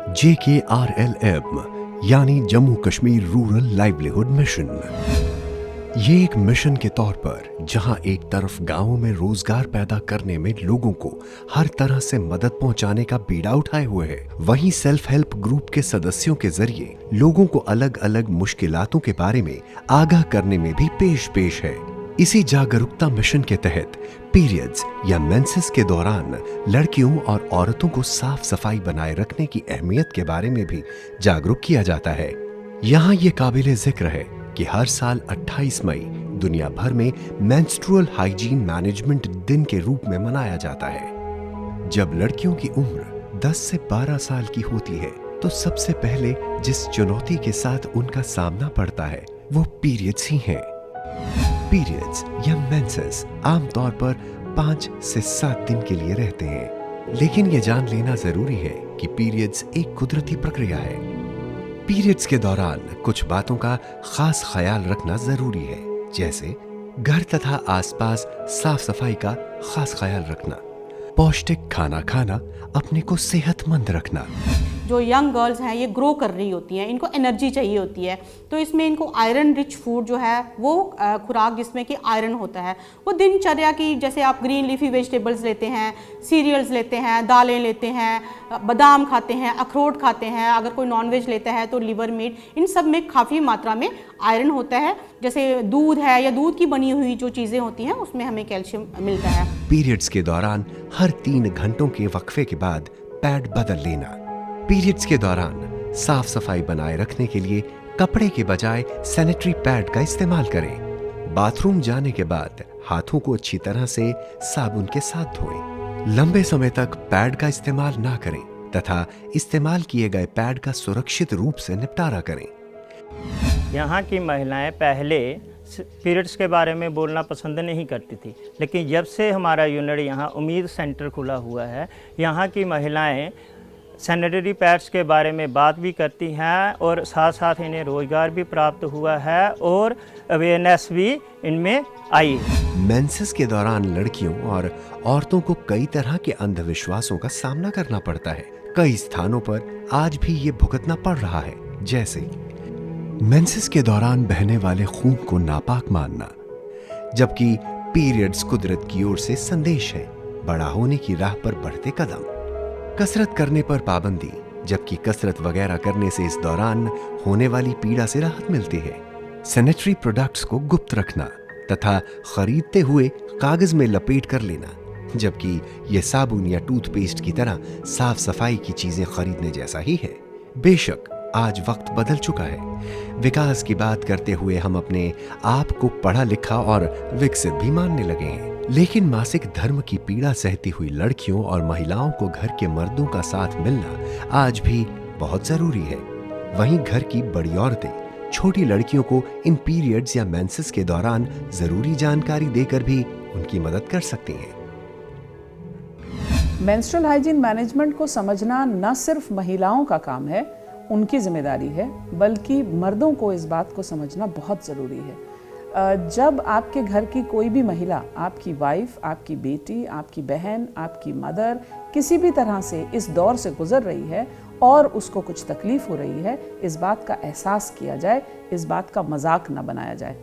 JKRLM यानी Jammu Kashmir rural livelihood mission. ये एक मिशन के तौर पर जहां एक तरफ गांवों में रोजगार पैदा करने में लोगों को हर तरह से मदद पहुंचाने का बीड़ा उठाए हुए है, वहीं सेल्फ हेल्प ग्रुप के सदस्यों के जरिए लोगों को अलग अलग मुश्किलातों के बारे में आगाह करने में भी पेश है। इसी जागरूकता मिशन के तहत पीरियड्स या मेंसेस के दौरान लड़कियों और औरतों को साफ सफाई बनाए रखने की अहमियत के बारे में भी जागरूक किया जाता है। यहाँ ये काबिले जिक्र है कि हर साल 28 मई दुनिया भर में मेंस्ट्रुअल हाइजीन मैनेजमेंट दिन के रूप में मनाया जाता है। जब लड़कियों की उम्र 10 से 12 साल की होती है तो सबसे पहले जिस चुनौती के साथ उनका सामना पड़ता है वो पीरियड्स ही हैं। पीरियड्स या मेंसेस आमतौर पर 5 से 7 दिन के लिए रहते हैं, लेकिन ये जान लेना जरूरी है कि पीरियड्स एक कुदरती प्रक्रिया है। पीरियड्स के दौरान कुछ बातों का खास ख्याल रखना जरूरी है, जैसे घर तथा आसपास साफ सफाई का खास ख्याल रखना, पौष्टिक खाना खाना, अपने को सेहतमंद रखना। जो यंग गर्ल्स हैं ये ग्रो कर रही होती हैं, इनको एनर्जी चाहिए होती है, तो इसमें इनको आयरन रिच फूड जो है वो खुराक जिसमें कि आयरन होता है वो दिनचर्या की, जैसे आप ग्रीन लीफी वेजिटेबल्स लेते हैं, सीरियल्स लेते हैं, दालें लेते हैं, बादाम खाते हैं, अखरोट खाते हैं, अगर कोई नॉनवेज लेता है तो लिवर मीट, इन सब में काफ़ी मात्रा में आयरन होता है। जैसे दूध है या दूध की बनी हुई जो चीज़ें होती हैं उसमें हमें कैल्शियम मिलता है। पीरियड्स के दौरान हर 3 घंटों के वक्फे के बाद पैड बदल लेना। पीरियड्स के दौरान साफ सफाई बनाए रखने के लिए कपड़े के बजाय सैनिटरी पैड का इस्तेमाल करें। बाथरूम जाने के बाद हाथों को अच्छी तरह से साबुन के साथ धोएं। लंबे समय तक पैड का इस्तेमाल ना करें तथा इस्तेमाल किए गए पैड का सुरक्षित रूप से निपटारा करें। यहाँ की महिलाएं पहले पीरियड्स के बारे में बोलना पसंद नहीं करती थी, लेकिन जब से हमारा यूनिट यहाँ उम्मीद सेंटर खुला हुआ है, यहाँ की महिलाएं सैनिटरी पैड्स के बारे में बात भी करती हैं और साथ साथ इन्हें रोजगार भी प्राप्त हुआ है और अवेयरनेस भी इनमें आई है। मेंसेस के दौरान लड़कियों और औरतों को कई तरह के अंधविश्वासों का सामना करना पड़ता है। कई स्थानों पर आज भी ये भुगतना पड़ रहा है, जैसे मेंसेस के दौरान बहने वाले खून को नापाक मानना, जबकि पीरियड्स कुदरत की ओर से संदेश है, बड़ा होने की राह पर बढ़ते कदम। कसरत करने पर पाबंदी, जबकि कसरत वगैरह करने से इस दौरान होने वाली पीड़ा से राहत मिलती है। सैनिटरी प्रोडक्ट्स को गुप्त रखना तथा खरीदते हुए कागज में लपेट कर लेना, जबकि यह साबुन या टूथपेस्ट की तरह साफ सफाई की चीजें खरीदने जैसा ही है। बेशक आज वक्त बदल चुका है। विकास की बात करते हुए हम अपने आप को पढ़ा लिखा और विकसित भी मानने लगे हैं, लेकिन मासिक धर्म की पीड़ा सहती हुई लड़कियों और महिलाओं को घर के मर्दों का साथ मिलना आज भी बहुत जरूरी है। वहीं घर की बड़ी औरतें छोटी लड़कियों को इन पीरियड्स या मेंसेस के दौरान जरूरी जानकारी देकर भी उनकी मदद कर सकती हैं। मेंस्ट्रुअल हाइजीन मैनेजमेंट को समझना न सिर्फ महिलाओं का काम है, उनकी जिम्मेदारी है, बल्कि मर्दों को इस बात को समझना बहुत ज़रूरी है। जब आपके घर की कोई भी महिला, आपकी वाइफ, आपकी बेटी, आपकी बहन, आपकी मदर किसी भी तरह से इस दौर से गुजर रही है और उसको कुछ तकलीफ हो रही है, इस बात का एहसास किया जाए, इस बात का मजाक न बनाया जाए।